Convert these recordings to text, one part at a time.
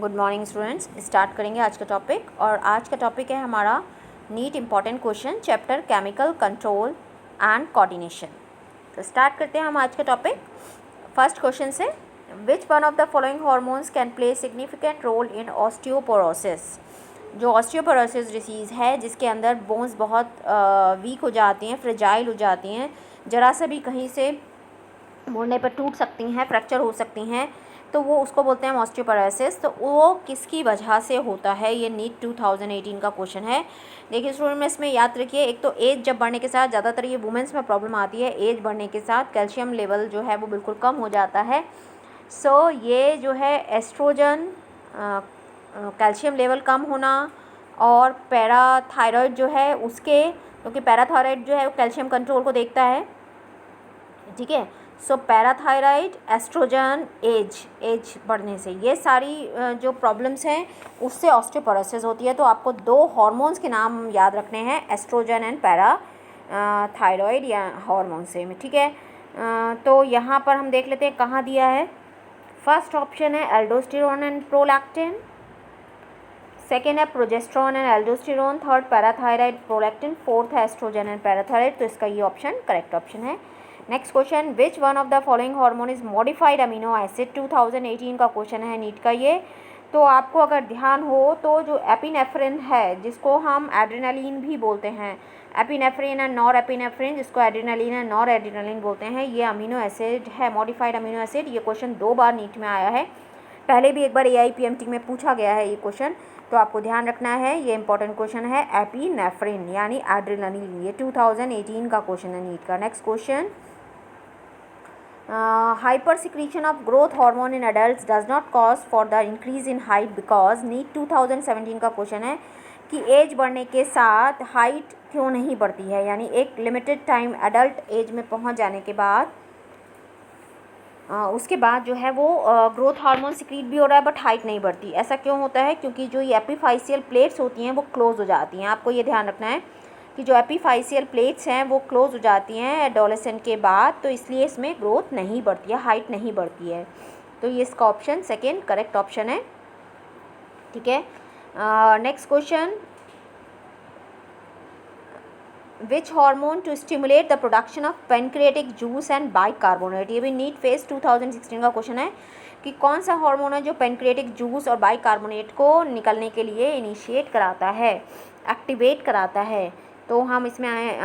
Good morning students. Start करेंगे आज का टॉपिक, और आज का टॉपिक है हमारा NEET important question chapter chemical control and coordination. तो स्टार्ट करते हैं हम आज का टॉपिक फर्स्ट क्वेश्चन से। Which one of the following hormones can play significant role in osteoporosis. जो ऑस्टियोपोरोसिस डिसीज़ है जिसके अंदर बोन्स बहुत वीक हो जाती हैं, फ्रेजाइल हो जाती हैं, ज़रा सा भी कहीं से मुड़ने पर टूट सकती हैं, फ्रैक्चर हो सकती हैं, तो वो उसको बोलते हैं ऑस्टियोपोरोसिस। तो वो किसकी वजह से होता है, ये नीट 2018 का क्वेश्चन है। देखिए स्टूडेंट में इसमें याद रखिए, एक तो एज जब बढ़ने के साथ, ज़्यादातर ये वुमेंस में प्रॉब्लम आती है, एज बढ़ने के साथ कैल्शियम लेवल जो है वो बिल्कुल कम हो जाता है। सो ये जो है एस्ट्रोजन, कैल्शियम लेवल कम होना, और पैराथायरॉयड जो है उसके, क्योंकि पैराथायरॉयड जो है वो कैल्शियम कंट्रोल को देखता है, ठीक है। सो पैराथायराइड, एस्ट्रोजन, एज बढ़ने से, ये सारी जो प्रॉब्लम्स हैं उससे ऑस्टियोपोरोसिस होती है। तो आपको दो हार्मोन्स के नाम याद रखने हैं, एस्ट्रोजन एंड पैराथायराइड या हार्मोन से, ठीक है। तो यहाँ पर हम देख लेते हैं कहाँ दिया है। फर्स्ट ऑप्शन है एल्डोस्टेरोन एंड प्रोलैक्टिन, सेकेंड है progesterone and aldosterone, third parathyroid prolactin, fourth है एस्ट्रोजन एंड पैराथायराइड। तो इसका ये ऑप्शन करेक्ट ऑप्शन है। Next question, which one of the following hormone is modified amino acid. 2018 का question है NEET का ये। तो आपको अगर ध्यान हो तो जो एपिनेफ्रिन है, जिसको हम एड्रेनालिन भी बोलते हैं, एपिनेफ्रिन एंड नॉर एपिनेफ्रिन, जिसको एड्रेनालिन एंड नॉर एड्रेनालिन बोलते हैं, ये अमीनो एसिड है, मॉडिफाइड अमीनो एसिड। ये क्वेश्चन 2 बार नीट में आया है, पहले भी एक बार AIPMT में पूछा गया है ये क्वेश्चन, तो आपको ध्यान रखना है। ये इंपॉर्टेंट क्वेश्चन है, एपिनेफ्रिन यानी एड्रेनालिन, ये 2018 का क्वेश्चन है नीट का। Next question, hypersecretion of growth hormone in adults does not cause for the increase in height because. NEET 2017 का क्वेश्चन है कि एज बढ़ने के साथ हाइट क्यों नहीं बढ़ती है, यानी एक लिमिटेड टाइम एडल्ट एज में पहुंच जाने के बाद उसके बाद जो है वो ग्रोथ हार्मोन सिक्रीट भी हो रहा है बट हाइट नहीं बढ़ती। ऐसा क्यों होता है? क्योंकि जो ये एपिफाइसियल प्लेट्स होती हैं वो क्लोज हो जाती हैं। आपको ये ध्यान रखना है कि जो एपिफाइसियल प्लेट्स हैं वो क्लोज हो जाती हैं एडोलेसेंट के बाद, तो इसलिए इसमें ग्रोथ नहीं बढ़ती है, हाइट नहीं बढ़ती है। तो ये इसका ऑप्शन सेकेंड करेक्ट ऑप्शन है, ठीक है। Next question, which hormone to stimulate the production of pancreatic juice and bicarbonate. ये भी नीट फेज 2016 का क्वेश्चन है कि कौन सा हार्मोन है जो पेनक्रिएटिक जूस और बाइकार्बोनेट को निकलने के लिए इनिशिएट कराता है, एक्टिवेट कराता है। तो हम इसमें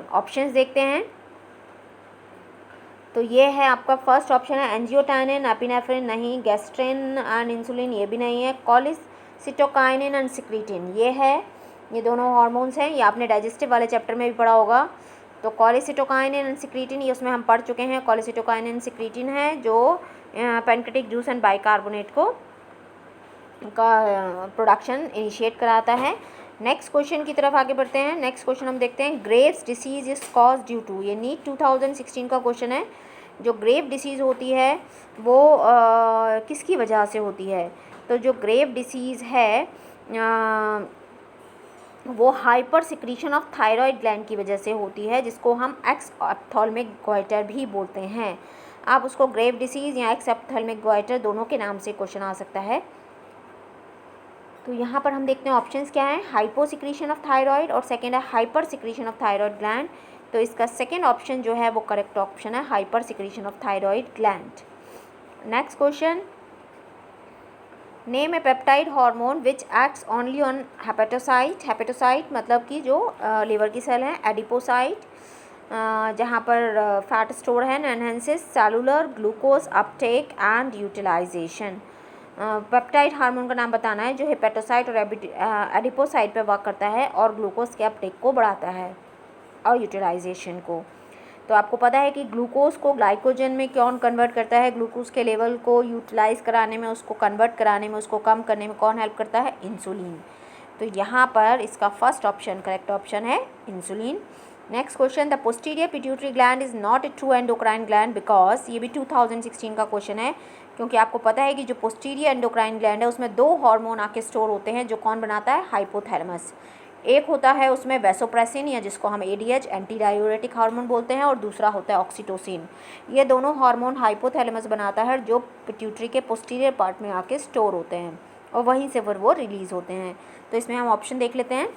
ऑप्शंस देखते हैं। तो ये है आपका फर्स्ट ऑप्शन है एंजियोटेनिन, एपिनेफ्रिन नहीं, गैस्ट्रिन एंड इंसुलिन ये भी नहीं है, कोलिसिटोकाइनिन एंड सिक्रीटिन ये है। ये दोनों हार्मोन्स हैं, ये आपने डाइजेस्टिव वाले चैप्टर में भी पढ़ा होगा। तो कोलिसिटोकाइनिन एंड सिक्रीटिन ये उसमें हम पढ़ चुके हैं। कोलिसिटोकाइनिन एंड सिक्रीटिन है जो पेनक्रिएटिक जूस एंड बाइकार्बोनेट को का प्रोडक्शन इनिशिएट कराता है। नेक्स्ट क्वेश्चन की तरफ आगे बढ़ते हैं। नेक्स्ट क्वेश्चन हम देखते हैं, Graves disease is cause due to. ये नीट 2016 का क्वेश्चन है। जो ग्रेव डिसीज़ होती है वो किसकी वजह से होती है? तो जो ग्रेव डिसीज़ है वो hyper secretion of thyroid gland की वजह से होती है, जिसको हम एक्स ऑप्थेल्मिक गॉइटर भी बोलते हैं। आप उसको ग्रेव डिसीज़ या एक्स ऑप्थेल्मिक गॉइटर दोनों के नाम से क्वेश्चन आ सकता है। तो यहाँ पर हम देखते हैं ऑप्शंस क्या हैं, हाइपो सिक्रीशन ऑफ थायराइड और सेकेंड है hyper secretion of thyroid gland. तो इसका सेकेंड ऑप्शन जो है वो करेक्ट ऑप्शन है, hyper secretion of thyroid gland. Next question, name A peptide hormone which acts only on hepatocyte. Hepatocyte मतलब कि जो लीवर की सेल है, एडिपोसाइट जहाँ पर फैट स्टोर है, enhances cellular glucose uptake and utilisation. Peptide hormone का नाम बताना है जो हेपेटोसाइट और एडिपोसाइट पे वर्क करता है और ग्लूकोज के अपटेक को बढ़ाता है और यूटिलाइजेशन को। तो आपको पता है कि ग्लूकोज को ग्लाइकोजन में कौन कन्वर्ट करता है, ग्लूकोज के लेवल को यूटिलाइज कराने में, उसको कन्वर्ट कराने में, उसको कम करने में कौन हेल्प करता है? इंसुलिन। तो यहाँ पर इसका फर्स्ट ऑप्शन करेक्ट ऑप्शन है insulin. Next question, the posterior pituitary gland is not a true endocrine gland because. ये भी 2016 का क्वेश्चन है, क्योंकि आपको पता है कि जो पोस्टीरियर एंडोक्राइन ग्लैंड है उसमें 2 हार्मोन आके स्टोर होते हैं, जो कौन बनाता है? हाइपोथैलेमस। एक होता है उसमें वैसोप्रेसिन या जिसको हम एडीएच एंटी डायूरेटिक हार्मोन बोलते हैं, और दूसरा होता है ऑक्सीटोसिन। ये दोनों हार्मोन हाइपोथैलेमस बनाता है जो पिट्यूटरी के पोस्टीरियर पार्ट में आके स्टोर होते हैं और वहीं से फिर वो रिलीज़ होते हैं। तो इसमें हम ऑप्शन देख लेते हैं।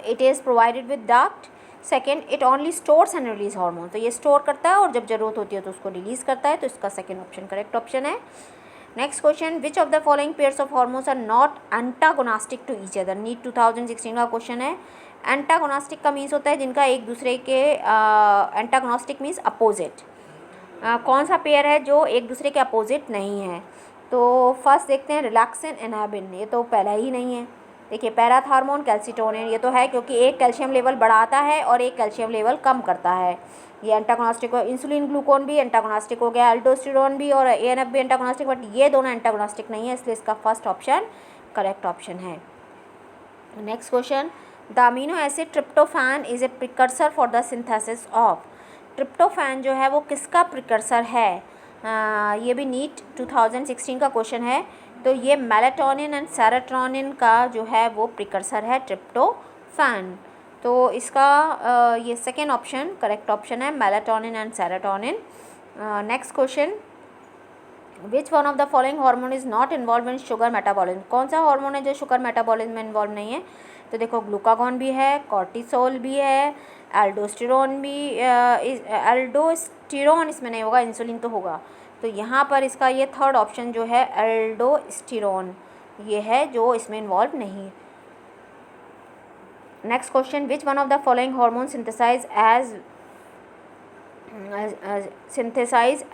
It is provided with duct. Second, it only stores and release hormone, तो ये स्टोर करता है और जब ज़रूरत होती है तो उसको रिलीज़ करता है, तो इसका सेकेंड ऑप्शन करेक्ट ऑप्शन है। Next question, which of the following pairs of hormones are not antagonistic to each other. NEET 2016 का क्वेश्चन है। एंटागोनास्टिक का मीन्स होता है जिनका एक दूसरे के, एंटागोनास्टिक मीन्स अपोजिट। कौन सा पेयर है जो एक दूसरे के अपोजिट नहीं है? तो फर्स्ट देखते हैं, रिलैक्सिन एनाबिन, ये तो पहला ही नहीं है। देखिए पैराथार्मोन कैल्सिटोनिन, ये तो है क्योंकि एक कैल्शियम लेवल बढ़ाता है और एक कैल्शियम लेवल कम करता है, ये एंटागोनास्टिक। इंसुलिन ग्लूकोन भी एंटागोनास्टिक हो गया, एल्डोस्टेरोन भी और एएनएफ भी एंटागोनास्टिक, बट ये दोनों एंटागोनास्टिक नहीं है, इसलिए इसका फर्स्ट ऑप्शन करेक्ट ऑप्शन है। Next question, the amino acid tryptophan is a precursor for the synthesis of. Tryptophan जो है वो किसका प्रिकर्सर है? ये भी नीट 2016 का क्वेश्चन है। तो ये मेलाटोनिन एंड सेरोटोनिन का जो है वो प्रिकर्सर है ट्रिप्टोफैन। तो इसका ये सेकेंड ऑप्शन करेक्ट ऑप्शन है, melatonin and serotonin. Next question, which one of the following hormone is not involve in sugar metabolism. कौन सा हार्मोन है जो शुगर मेटाबॉलिज्म में इन्वॉल्व नहीं है? तो देखो ग्लूकागॉन भी है, कॉर्टिसोल भी है, एल्डोस्टेरोन भी, एल्डोस्टेरोन इसमें नहीं होगा, इंसुलिन तो होगा। तो यहाँ पर इसका ये थर्ड ऑप्शन जो है एल्डोस्टेरोन, ये है जो इसमें इन्वॉल्व नहीं है। Next question, which one of the following hormone synthesise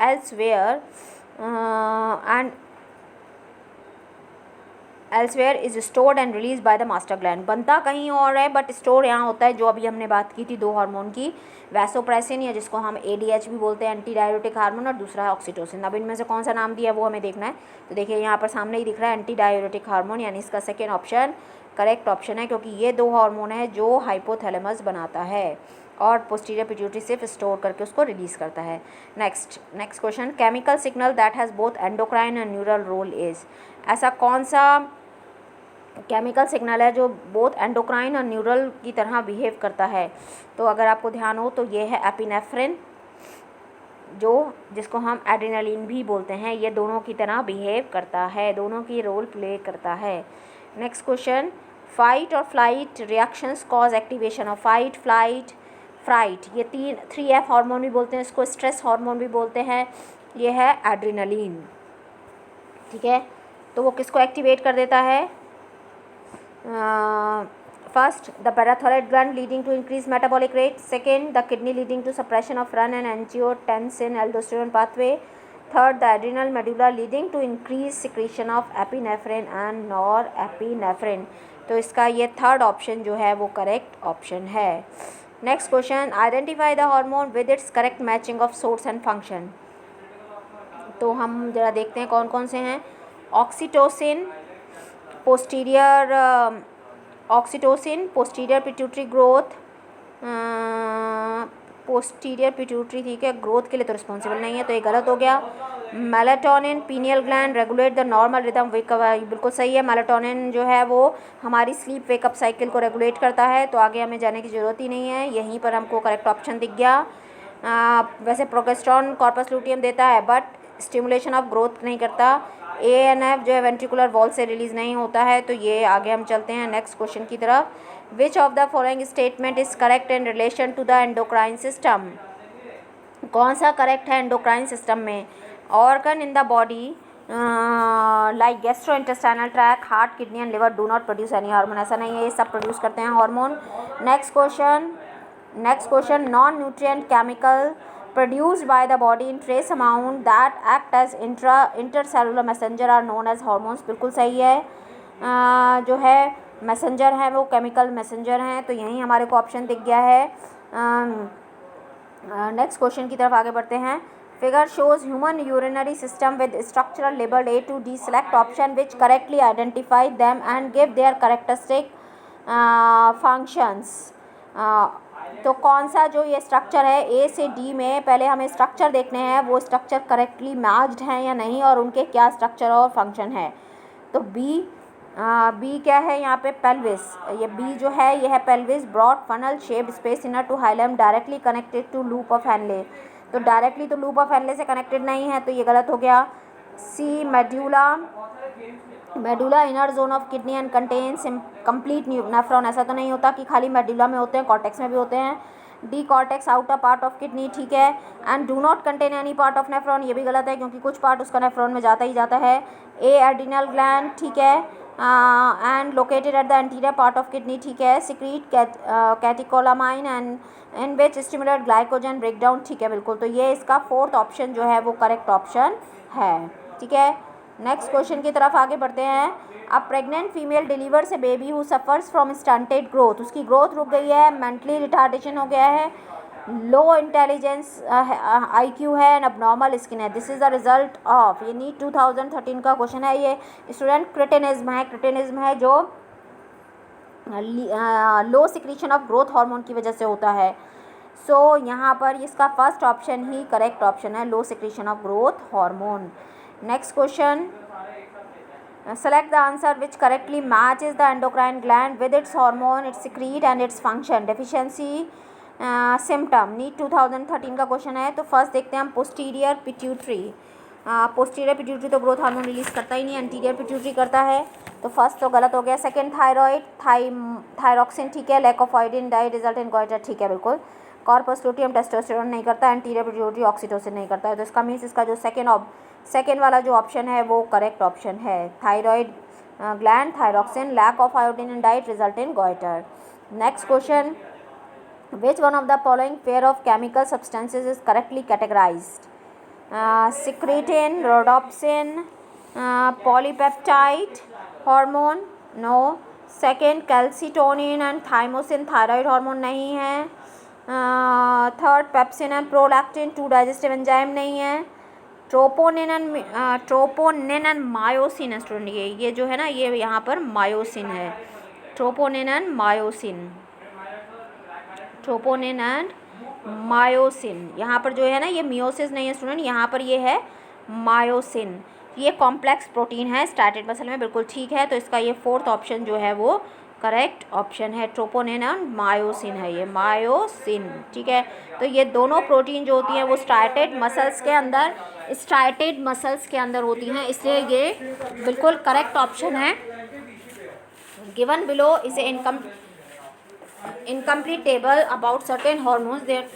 elsewhere and elsewhere is stored and release by the master gland. बनता कहीं और है बट स्टोर यहाँ होता है, जो अभी हमने बात की थी दो हार्मोन की, वैसोप्रेसिन या जिसको हम एडीएच भी बोलते हैं एंटी डायूरेटिक हार्मोन, और दूसरा है ऑक्सीटोसिन। अब इनमें से कौन सा नाम दिया है वो हमें देखना है। तो देखिए यहाँ पर सामने ही दिख रहा है एंटी डायूरेटिक हार्मोन, यानी इसका सेकेंड ऑप्शन करेक्ट ऑप्शन है, क्योंकि ये दो हार्मोन है जो हाइपोथैलेमस बनाता है और पोस्टीरियर पिट्यूटरी से स्टोर करके उसको रिलीज़ करता है। Next question, chemical signal that has both endocrine and neural role is. ऐसा कौन सा केमिकल सिग्नल है जो बोथ एंडोक्राइन और न्यूरल की तरह बिहेव करता है? तो अगर आपको ध्यान हो तो ये है एपिनेफ्रिन, जिसको हम एड्रेनालिन भी बोलते हैं, ये दोनों की तरह बिहेव करता है, दोनों की रोल प्ले करता है। नेक्स्ट क्वेश्चन, फाइट और flight reactions cause activation of fight, flight, fright, ये 3F हार्मोन भी बोलते हैं इसको, स्ट्रेस हार्मोन भी बोलते हैं, ये है एड्रेनालिन। ठीक है, तो वो किसको एक्टिवेट कर देता है? First, the parathyroid gland leading to increase metabolic rate. Second, the kidney leading to suppression of renin and angiotensin aldosterone pathway. Third, the adrenal medulla leading to increase secretion of epinephrine and norepinephrine. तो इसका ये third option जो है वो correct option है। Next question, identify the hormone with its correct matching of source and function. तो हम जरा देखते हैं कौन कौन से हैं। Oxytocin, posterior pituitary growth, posterior pituitary, ठीक है, ग्रोथ के लिए तो रिस्पॉन्सिबल नहीं है, तो ये गलत हो गया। Melatonin, pineal gland regulate the normal rhythm wake up, बिल्कुल सही है। मेलाटोनिन जो है वो हमारी स्लीप वेकअप साइकिल को रेगुलेट करता है, तो आगे हमें जाने की ज़रूरत ही नहीं है, यहीं पर हमको करेक्ट ऑप्शन दिख गया। वैसे प्रोजेस्टेरॉन कॉर्पस लूटियम देता है बट स्टिमुलेशन ऑफ ग्रोथ नहीं करता। ANF जो है वेंट्रिकुलर वॉल से रिलीज़ नहीं होता है, तो ये आगे हम चलते हैं नेक्स्ट क्वेश्चन की तरफ। Which of the following statement is correct in relation to the endocrine system. कौन सा करेक्ट है एंडोक्राइन सिस्टम में? Organ in the body like gastrointestinal tract, heart, kidney and liver do not produce any hormone. ऐसा नहीं है, ये सब produce करते हैं hormone. Next question, non nutrient chemical produced by the body in trace amount that act as intercellular messenger are known as hormones। बिल्कुल सही है। जो है मैसेंजर हैं वो केमिकल मैसेंजर हैं, तो यहीं हमारे को ऑप्शन दिख गया है। नेक्स्ट क्वेश्चन की तरफ आगे बढ़ते हैं। Figure shows human urinary system with structural label A to D, select option which correctly identify them and give their characteristic functions. तो कौन सा जो ये स्ट्रक्चर है A से D में, पहले हमें स्ट्रक्चर देखने हैं वो स्ट्रक्चर करेक्टली मैच्ड हैं या नहीं और उनके क्या स्ट्रक्चर और फंक्शन है। तो B बी क्या है यहाँ पे, पेल्विस, ये बी जो है ये है pelvis, broad funnel shaped space inner to hilum directly connected to loop of Henle, तो डायरेक्टली तो लूप ऑफ हैनले से कनेक्टेड नहीं है, तो ये गलत हो गया। C medulla, medulla inner zone of kidney and contains complete nephron, ऐसा तो नहीं होता कि खाली मेडुला में होते हैं, कॉर्टेक्स में भी होते हैं। D cortex outer part of kidney, ठीक है। And do not contain any part of nephron, ये भी गलत है क्योंकि कुछ पार्ट उसका नेफ्रॉन में जाता ही जाता है। ए एड्रिनल ग्लैंड, ठीक है, and located at the anterior part of kidney, ठीक है। Secrete catecholamine and in which stimulate glycogen breakdown, ठीक है बिल्कुल, तो ये इसका फोर्थ ऑप्शन जो है वो करेक्ट ऑप्शन है, ठीक है। नेक्स्ट क्वेश्चन की तरफ आगे बढ़ते हैं। अब pregnant female delivers A baby who suffers from stunted growth, उसकी ग्रोथ रुक गई है, मेंटली रिटार्डेशन हो गया है, लो इंटेलिजेंस IQ है एंड अबनॉर्मल स्किन है, this is the result of, ये नीट 2013 का क्वेश्चन है, ये स्टूडेंट क्रिटिनिज्म है जो लो सिक्रीशन ऑफ ग्रोथ हार्मोन की वजह से होता है। सो यहाँ पर इसका फर्स्ट ऑप्शन ही करेक्ट ऑप्शन है, लो secretion of growth hormone. Next question, select the answer which correctly matches the endocrine gland with its hormone, its secrete and its function. Deficiency symptom, NEET 2013 का क्वेश्चन है। तो first देखते हैं हम posterior pituitary. Posterior pituitary तो growth hormone release करता ही नहीं, एंटीरियर पिट्यूटरी करता है, तो फर्स्ट तो गलत हो गया। सेकंड थायराइड, थायरॉक्सिन, ठीक है। Lack of iodine diet result in goitre, ठीक है बिल्कुल। कॉर्पस लुटियम टेस्टोस्टेरोन नहीं करता, एंटीरियर पिट्यूटरी ऑक्सीटोसिन नहीं करता है, तो इसका मीन्स इसका जो सेकेंड वाला जो ऑप्शन है वो करेक्ट ऑप्शन है। Thyroid gland, thyroxine, lack of iodine in diet result in goitre. Next question, which one of the following pair of chemical substances is correctly categorised? Secretin, rhodopsin, polypeptide hormone, no. Second calcitonin and thymosin, thyroid hormone नहीं है। Third pepsin and prolactin, 2 digestive enzyme नहीं है। Troponin and myosin है student, ये जो है ना, ये यहाँ पर मायोसिन है, ट्रोपोनिन एंड मायोसिन, यहाँ पर जो है ना ये मियोसिस नहीं है स्टूडेंट, यहाँ पर ये है मायोसिन, ये कॉम्प्लेक्स प्रोटीन है स्टार्टेड मसल में, बिल्कुल ठीक है, तो इसका ये फोर्थ ऑप्शन जो है वो करेक्ट ऑप्शन है, ट्रोपोनिन एंड मायोसिन है, ये मायोसिन, ठीक है। तो ये दोनों प्रोटीन जो होती हैं वो स्टार्टेड मसल्स के अंदर होती हैं, इसलिए ये बिल्कुल करेक्ट ऑप्शन है। Given below is incomplete table about certain hormones, their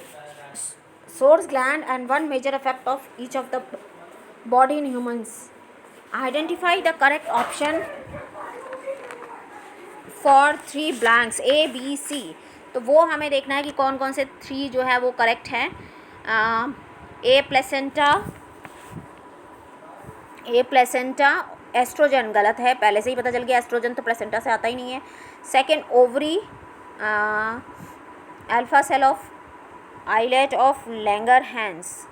source gland and one major effect of each of the body in humans. Identify the correct option for 3 blanks A B C, तो वो हमें देखना है कि कौन कौन से 3 जो है वो करेक्ट हैं। ए प्लेसेंटा, एस्ट्रोजन गलत है, पहले से ही पता चल गया, एस्ट्रोजन तो प्लेसेंटा से आता ही नहीं है। Second ovary, alpha cell of islet of Langerhans,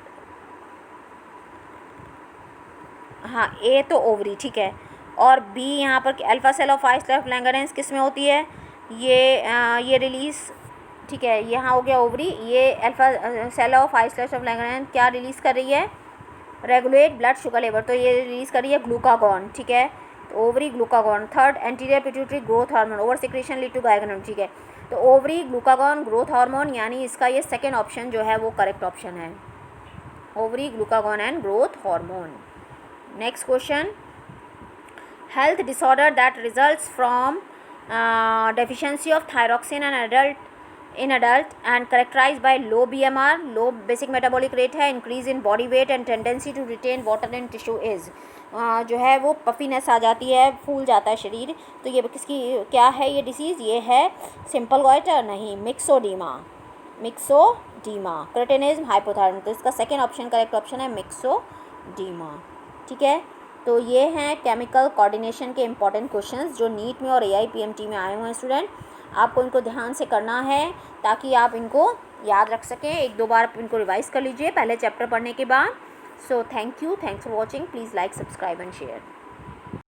हाँ ए तो ओवरी, ठीक है। और बी यहाँ पर alpha cell of islet of Langerhans किस में होती है, ये रिलीज़, ठीक है, यहाँ हो गया ओवरी, ये alpha cell of islet of Langerhans क्या रिलीज़ कर रही है, रेगुलेट ब्लड शुगर लेवल, तो ये रिलीज़ कर रही है ग्लूकागॉन, ठीक है, तो ovary glucagon. Third anterior pituitary growth hormone, over secretion lead to गायगोनम, ठीक है, तो ओवरी ग्लूकागॉन ग्रोथ हार्मोन, यानी इसका ये सेकेंड ऑप्शन जो है वो करेक्ट ऑप्शन है, ovary glucagon and growth hormone. Next question, health disorder that results from deficiency of thyroxine in adult and characterized by low BMR, low basic metabolic rate है, increase in body weight and tendency to retain water in tissue is, जो है वो puffiness आ जाती है, फूल जाता है शरीर, तो ये किसकी क्या है ये डिसीज़, ये है सिंपल गॉइटर नहीं, मिक्सोडीमा, क्रिटिनिज्म, हाइपोथायराइडिज्म, तो इसका सेकेंड ऑप्शन करेक्ट ऑप्शन है मिक्सोडीमा, ठीक है। तो ये हैं केमिकल कोऑर्डिनेशन के इंपॉर्टेंट क्वेश्चंस जो नीट में और AIPMT में आए हुए हैं स्टूडेंट, आपको इनको ध्यान से करना है ताकि आप इनको याद रख सकें, 1-2 बार इनको रिवाइज कर लीजिए पहले चैप्टर पढ़ने के बाद। So thank you, thanks for watching, please like, subscribe and share.